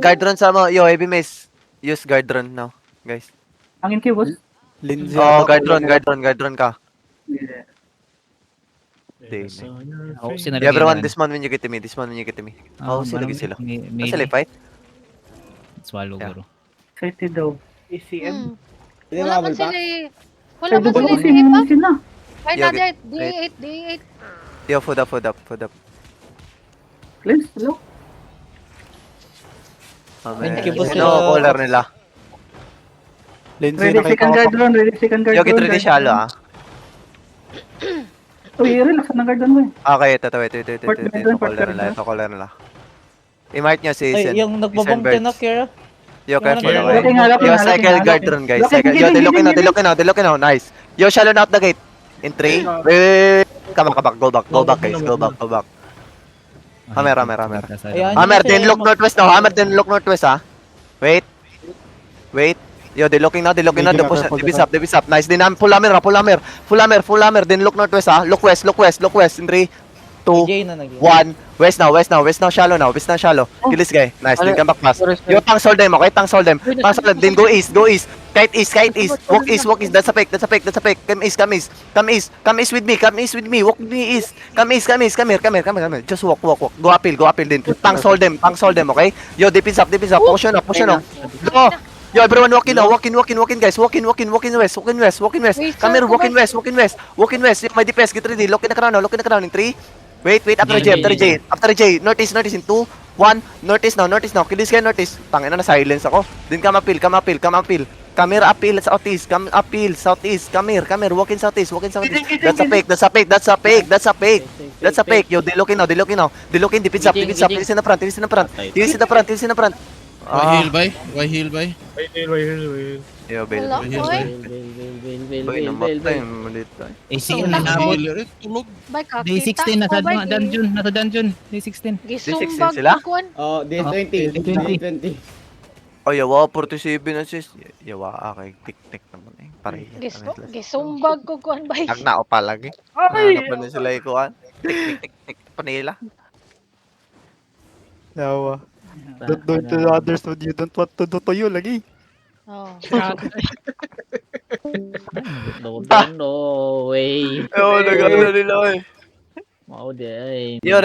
guard run sa mo. Yo, heavy mace. Use guard run now, guys. Angin kayo, boss. Lindsay. Oh, guard run ka. Yeah. Everyone, dismount when you get to me. Oh, sila sila. Sila fight? Swallow, Yeah. bro. Excited daw. Hmm. Hindi Wala man mabal pa? sila eh. Wala Ay, man double sila kasi eh. mo sila. Why Yeah, not that? D8. Yo, food up. Cleanse, hello? Thank you, boss. Ano caller nila? Lindsay, Ready second guard drone, ready second guard Yo, get drone. ready shallow ah. Uy, relax ang guard drone mo eh. Okay, ito. Port Ito guard caller nila. I-mark nyo si Ay, Sen. yung nagbabong Birds. ka na, Kira. Yo, careful, Yung okay? Looking, Yo, looking, cycle looking, guard looking. run, guys. Looking, Cycle. Yo, giving, they looking now. Nice. Yo, shallow na up the gate. In 3. Wait. Come back. Go back, guys. Go back. Hammer. Ayan, Hammer, kasi then look northwest now. Hammer, then look northwest, ha? Wait. Yo, they looking now. They push. They bis up. Nice. Then full hammer. Then look northwest, ha? Look west. In 3, 2, Jay na nag 1. West now. Shallow now. Kill this guy. Nice. Then come back fast. Yo, tank hold them, okay? Tank hold them. Then go east. Kite east. Walk east. That's a fake. Come east with me. Walk me east. Come here. Just walk. Go uphill then. Tank hold them, okay? Yo, defense up. Push on. Go. Yo, everyone walk in, guys. Walk in west. Come here, walk in west. Yo, my DPS, get ready. Lock in the crown in 3. Wait, after J. Northeast in 2, 1. Northeast now. Kill this guy, northeast. Tangina na silence ako. Then come uphill. Come here, uphill, southeast. Come uphill, southeast. Come here. Walk in southeast. That's a fake. Yo, they looking now. Defense up. He's in the front. Why heal by? Yo, bail. Wala ko eh. Boy, namatay. Malit tayo. AC na nabot. Tulog. Bay ka. Day 16 nasa dungeon. Day 16. Gisumbag sila? ko kuan. Oh, day 20. Day 20. Oh, yawa, 47 assist. Yawa, okay. Tik naman eh. Pareha. Gisumbag ko kuan bay. Agna o palagi. Hanap na sila ikuan. Tik. Panila. Yawa. Don't do it to others what you don't want to do to you lagi. Oh. No way. Oo, nagano nila eh. Mau dia. Yo,